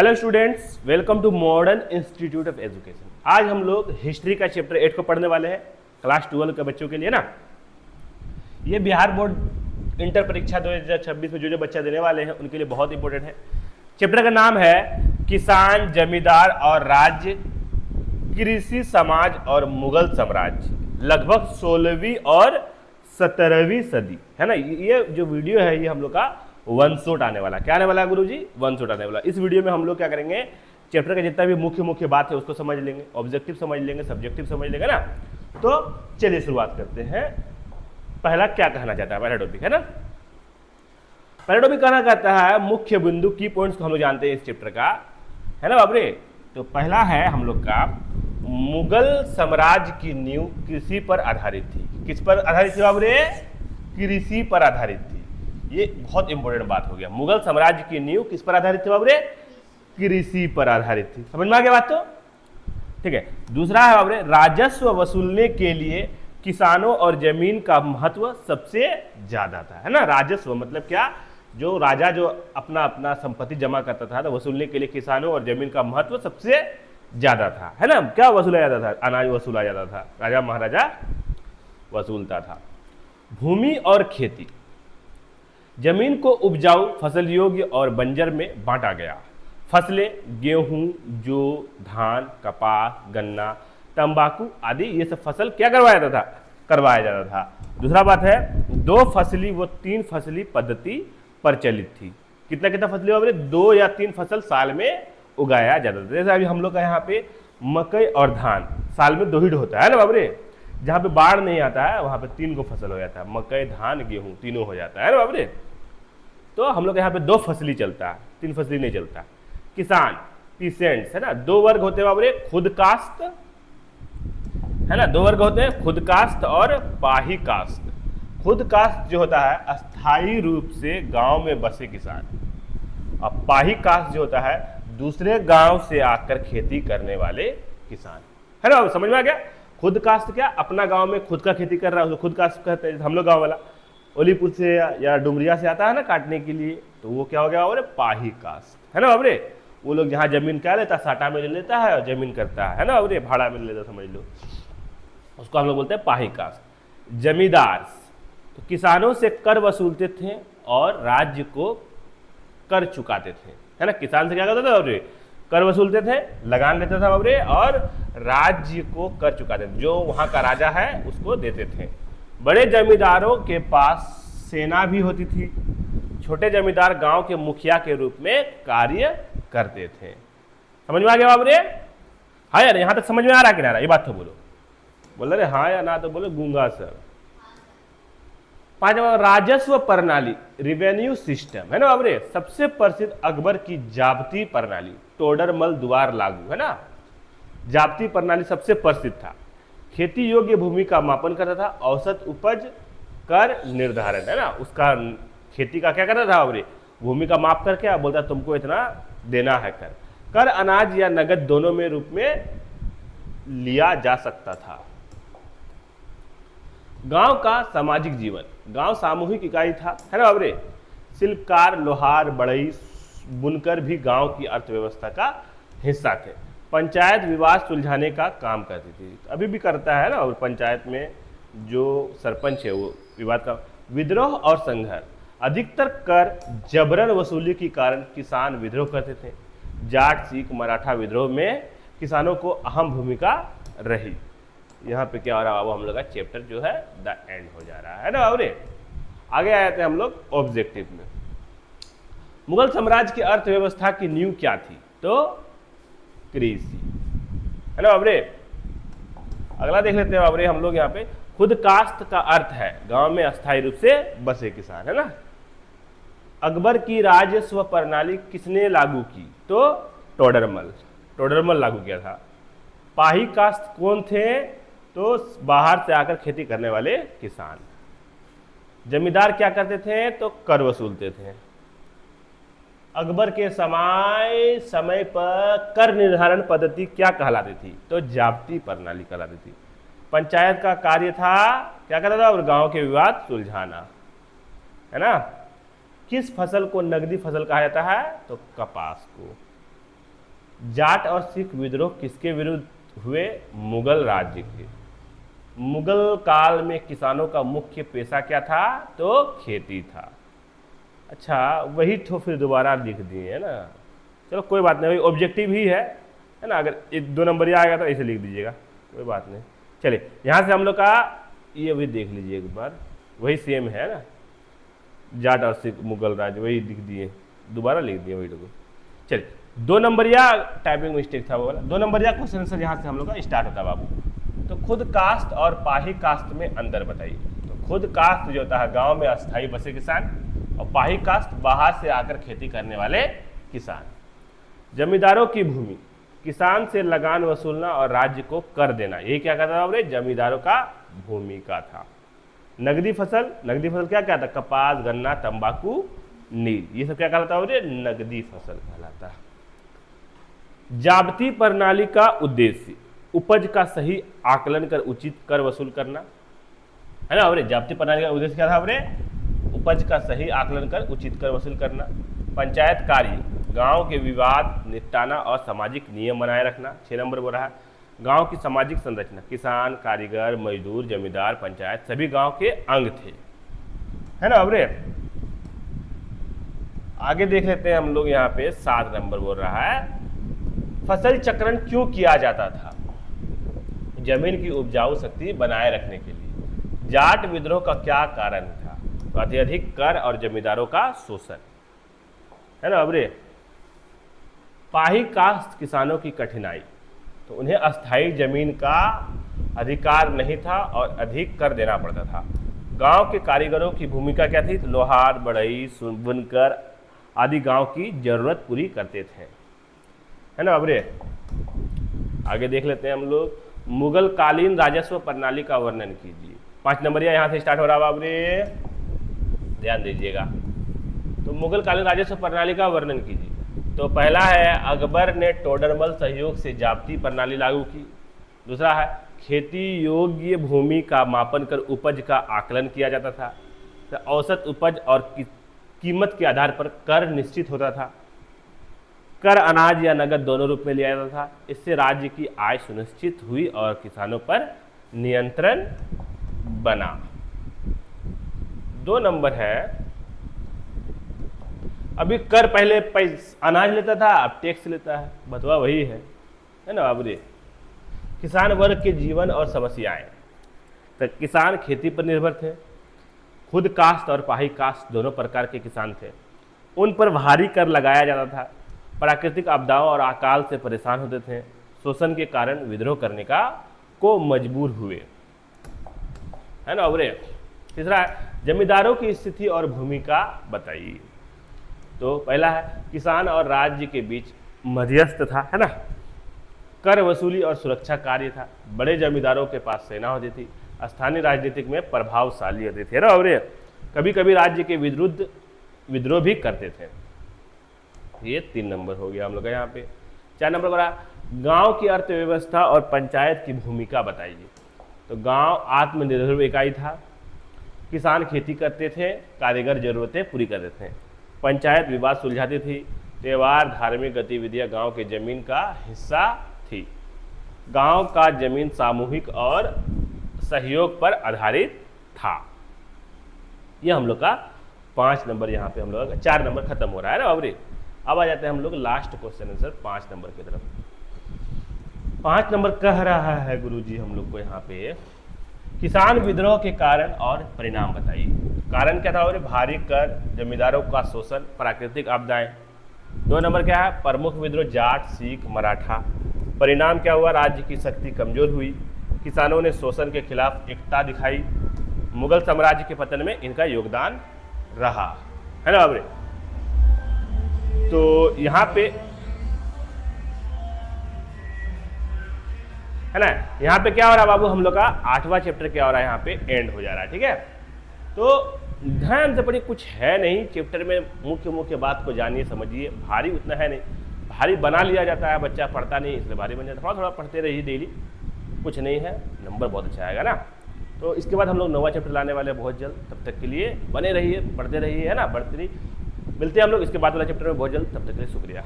Hello students, welcome to Modern Institute of Education. आज हम लोग हिस्ट्री का चैप्टर 8 को पढ़ने वाले हैं क्लास 12 के बच्चों के लिए ना। ये बिहार बोर्ड इंटर परीक्षा 2026 में जो बच्चा देने वाले हैं उनके लिए बहुत इंपॉर्टेंट है। चैप्टर का नाम है किसान, जमींदार और राज्य, कृषि समाज और मुगल साम्राज्य, लगभग 16वीं और 17वीं सदी, है ना। ये जो वीडियो है ये हम लोग का वन शॉट आने वाला। क्या आने वाला है गुरुजी? वन शॉट आने वाला। इस वीडियो में हम लोग क्या करेंगे, चैप्टर का जितना भी मुख्य बात है उसको समझ लेंगे, ऑब्जेक्टिव समझ लेंगे, सब्जेक्टिव समझ लेंगे ना। तो चलिए शुरुआत करते हैं। पहला क्या कहना चाहता है, पहला टॉपिक है ना, पहला टॉपिक कहना चाहता है मुख्य बिंदु, की पॉइंट्स को हम लोग जानते हैं इस चैप्टर का, है ना बाबरे। तो पहला है हम लोग का, मुगल साम्राज्य की नींव कृषि पर आधारित थी। किस पर आधारित थी बाबरे? कृषि पर आधारित थी। ये बहुत इंपॉर्टेंट बात हो गया। मुगल साम्राज्य की नींव किस पर आधारित थी बाबरे? कृषि पर आधारित थी। समझ में आ गया बात? तो ठीक है। दूसरा है बाबरे, राजस्व वसूलने के लिए किसानों और जमीन का महत्व सबसे ज्यादा था, है ना। राजस्व मतलब क्या? जो राजा जो अपना अपना संपत्ति जमा करता था तो वसूलने के लिए किसानों और जमीन का महत्व सबसे ज्यादा था, है ना। क्या वसूला जाता था? अनाज वसूला जाता था, राजा महाराजा वसूलता था। भूमि और खेती, जमीन को उपजाऊ, फसल योग्य और बंजर में बांटा गया। फसलें गेहूं, जौ, धान, कपास, गन्ना, तंबाकू आदि ये सब फसल क्या करवाया जाता था। दूसरा बात है, 2 फसली व 3 फसली पद्धति प्रचलित थी। कितना फसली बाबरे? 2 या 3 फसल साल में उगाया जाता था। जैसे अभी हम लोग का यहाँ पे मकई और धान साल में 2 ही होता है ना बाबरे। जहाँ पे बाढ़ नहीं आता है वहाँ पे 3 को फसल हो जाता है, मकई, धान, गेहूं तीनों हो जाता है ना बाबरे। तो हम लोग यहाँ पे 2 फसली चलता है, 3 फसली नहीं चलता। किसान, पीसेंट्स, है ना, 2 वर्ग होते हैं बाबरे, खुद कास्ट, है ना, 2 वर्ग होते हैं, खुद कास्ट और पाही कास्ट। खुद कास्ट जो होता है अस्थायी रूप से गांव में बसे किसान, और पाही कास्ट जो होता है दूसरे गांव से आकर खेती करने वाले किसान, है ना। समझ में आ गया? खुद कास्ट क्या? अपना गांव में खुद का खेती कर रहा है, खुद कास्ट कहते हैं। हम लोग गांव वाला ओलीपुर से या डुमरिया से आता है ना काटने के लिए, तो वो क्या हो गया बाबरे? पाही कास्ट, है ना बाबरे। वो लोग जहाँ जमीन क्या लेता है, साटा में ले लेता है और जमीन करता है ना बाबरे, भाड़ा में ले लेता, समझ लो, उसको हम लोग बोलते हैं पाही कास्ट। जमींदार, तो किसानों से कर वसूलते थे और राज्य को कर चुकाते थे, है ना। किसान से क्या करते थे बाबरे? कर वसूलते थे, लगान लेते थे बाबरे, और राज्य को कर चुकाते थे, जो वहाँ का राजा है उसको देते थे। बड़े जमींदारों के पास सेना भी होती थी। छोटे जमींदार गांव के मुखिया के रूप में कार्य करते थे। समझ में आ गया बाबरे? हाँ यार, यहां तक समझ में आ रहा कि ना? ये बात तो बोल रहे हाँ या ना तो बोलो गूंगा सर। 5वां, राजस्व प्रणाली, रेवेन्यू सिस्टम, है ना बाबरे। सबसे प्रसिद्ध अकबर की जाब्ती प्रणाली, टोडरमल द्वार लागू, है ना। जाब्ती प्रणाली सबसे प्रसिद्ध था। खेती योग्य भूमि का मापन करता था, औसत उपज कर निर्धारण, है ना। उसका खेती का क्या करता था बाबरे? भूमि का माप करके बोलता तुमको इतना देना है कर। कर अनाज या नगद दोनों में रूप में लिया जा सकता था। गांव का सामाजिक जीवन, गांव सामूहिक इकाई था, है ना बाबरे। शिल्पकार, लोहार, बढ़ई, बुनकर भी गांव की अर्थव्यवस्था का हिस्सा थे। पंचायत विवाद सुलझाने का काम करती थी, अभी भी करता है ना। और पंचायत में जो सरपंच है वो विवाद का। विद्रोह और संघर्ष, अधिकतर कर जबरन वसूली के कारण किसान विद्रोह करते थे। जाट, सिख, मराठा विद्रोह में किसानों को अहम भूमिका रही। यहाँ पे क्या हो रहा है वो हम लोग का चैप्टर जो है द एंड हो जा रहा है ना बाबरे। आगे आए थे हम लोग ऑब्जेक्टिव में। मुगल साम्राज्य की अर्थव्यवस्था की नींव क्या थी? तो कृषि, है ना बाबरे। अगला देख लेते हैं बाबरे हम लोग यहाँ पे। खुद कास्ट का अर्थ है गांव में अस्थायी रूप से बसे किसान, है ना। अकबर की राजस्व प्रणाली किसने लागू की? तो टोडरमल लागू किया था। पाही कास्ट कौन थे? तो बाहर से आकर खेती करने वाले किसान। जमींदार क्या करते थे? तो कर वसूलते थे। अकबर के समय पर कर निर्धारण पद्धति क्या कहलाती थी? तो जाब्ती प्रणाली कहलाती थी। पंचायत का कार्य था क्या करता था? और गांव के विवाद सुलझाना, है ना। किस फसल को नगदी फसल कहा जाता है? तो कपास को। जाट और सिख विद्रोह किसके विरुद्ध हुए? मुगल राज्य के। मुगल काल में किसानों का मुख्य पेशा क्या था? तो खेती था। अच्छा, वही तो फिर दोबारा लिख दिए है ना। चलो कोई बात नहीं, ऑब्जेक्टिव ही है ना। अगर 1-2 नंबर ही आएगा तो ऐसे लिख दीजिएगा, कोई बात नहीं। चलिए यहाँ से हम लोग का ये भी देख लीजिए एक बार, वही सेम है ना, जाट और सिख मुगल राज्य, वही लिख दिए, दोबारा लिख दिए वही लोग। चलिए 2 नंबरिया टाइपिंग मिस्टेक था वो वाला। 2 नंबरिया क्वेश्चन आंसर यहाँ से हम लोग का स्टार्ट होता है बाबू। तो खुद कास्ट और पाही कास्ट में अंतर बताइए। तो खुद कास्ट जो होता है गांव में अस्थायी बसे किसान, और पाही कास्ट बाहर से आकर खेती करने वाले किसान। जमींदारों की भूमि, किसान से लगान वसूलना और राज्य को कर देना, यही क्या कहता था? जमींदारों का भूमिका था। नगदी फसल, नगदी फसल क्या कहता? कपास, गन्ना, तंबाकू, नील, ये सब क्या कहलाता है? नगदी फसल कहलाता। जाब्ती प्रणाली का उद्देश्य उपज का सही आकलन कर उचित कर वसूल करना, है ना। जाब्ती प्रणाली का उद्देश्य क्या था? उपज का सही आकलन कर उचित कर वसूल करना। पंचायत कार्य, गांव के विवाद निपटाना और सामाजिक नियम बनाए रखना। 6 नंबर बोल रहा है गांव की सामाजिक संरचना, किसान, कारीगर, मजदूर, जमींदार, पंचायत सभी गांव के अंग थे, है ना। आगे देख लेते हैं हम लोग, यहाँ पे 7 नंबर बोल रहा है फसल चक्रण क्यों किया जाता था? जमीन की उपजाऊ शक्ति बनाए रखने के लिए। जाट विद्रोह का क्या कारण था? तो अत्यधिक कर और जमींदारों का शोषण, है ना। पाही कास्ट किसानों की कठिनाई, तो उन्हें अस्थायी जमीन का अधिकार नहीं था और अधिक कर देना पड़ता था। गांव के कारीगरों की भूमिका क्या थी? तो लोहार, बढ़ई, बुनकर आदि गांव की जरूरत पूरी करते थे, है ना। आगे देख लेते हैं हम लोग, मुगल कालीन राजस्व प्रणाली का वर्णन कीजिए। 5 नंबर यहाँ से स्टार्ट हो रहा है, ध्यान दीजिएगा। तो मुगल कालीन राजस्व प्रणाली का वर्णन कीजिए। तो पहला है अकबर ने टोडरमल सहयोग से जाब्ती प्रणाली लागू की। दूसरा है खेती योग्य भूमि का मापन कर उपज का आकलन किया जाता था। तो औसत उपज और कीमत के आधार पर कर निश्चित होता था। कर अनाज या नगद दोनों रूप में लिया जाता था। इससे राज्य की आय सुनिश्चित हुई और किसानों पर नियंत्रण बना। 2 नंबर है, अभी कर पहले अनाज लेता था, अब टैक्स लेता है, बतवा वही है ना बाबू। किसान वर्ग के जीवन और समस्याएं, तो किसान खेती पर निर्भर थे। खुद कास्ट और पाही कास्ट दोनों प्रकार के किसान थे। उन पर भारी कर लगाया जाता था। प्राकृतिक आपदाओं और अकाल से परेशान होते थे। शोषण के कारण विद्रोह करने को मजबूर हुए, है ना। तीसरा है जमींदारों की स्थिति और भूमिका बताइए। तो पहला है किसान और राज्य के बीच मध्यस्थ था, है ना। कर वसूली और सुरक्षा कार्य था। बड़े जमींदारों के पास सेना होती थी। स्थानीय राजनीतिक में प्रभावशाली होते थे, ना। कभी कभी राज्य के विरुद्ध विद्रोह भी करते थे। ये 3 नंबर हो गया हम लोग का यहाँ पे। 4 नंबर बड़ा गांव की अर्थव्यवस्था और पंचायत की भूमिका बताइए। तो गांव आत्मनिर्भर इकाई था। किसान खेती करते थे, कारीगर जरूरतें पूरी करते थे। पंचायत विवाद सुलझाती थी। त्यौहार, धार्मिक गतिविधियां गांव के जमीन का हिस्सा थी। गांव का जमीन सामूहिक और सहयोग पर आधारित था। यह हम लोग का 5 नंबर, यहाँ पे हम लोग 4 नंबर खत्म हो रहा है ना। अब आ जाते हैं हम लोग लास्ट क्वेश्चन आंसर 5 नंबर की तरफ। 5 नंबर कह रहा है गुरुजी हम लोग को यहाँ पे, किसान विद्रोह के कारण और परिणाम बताइए। कारण क्या था? भारी कर, जमींदारों का शोषण, प्राकृतिक आपदाएं। 2 नंबर क्या है? प्रमुख विद्रोह जाट, सिख, मराठा। परिणाम क्या हुआ? राज्य की शक्ति कमजोर हुई। किसानों ने शोषण के खिलाफ एकता दिखाई। मुगल साम्राज्य के पतन में इनका योगदान रहा, है ना। तो यहाँ पे है ना, यहाँ पे क्या हो रहा है बाबू, हम लोग का 8वां चैप्टर क्या हो रहा है, यहाँ पे एंड हो जा रहा है। ठीक है, तो ध्यान से पढ़िए, कुछ है नहीं चैप्टर में, मुख्य बात को जानिए समझिए। भारी उतना है नहीं, भारी बना लिया जाता है, बच्चा पढ़ता नहीं इसलिए भारी बन जाता है। थोड़ा पढ़ते रहिए डेली, कुछ नहीं है, नंबर बहुत अच्छा आएगा ना। तो इसके बाद हम लोग 9वां चैप्टर लाने वाले हैं बहुत जल्द। तब तक के लिए बने रहिए, पढ़ते रहिए, है ना, बढ़ते रहिए। मिलते हैं हम लोग इसके बाद वाला चैप्टर में बहुत जल्द। तब तक के लिए शुक्रिया।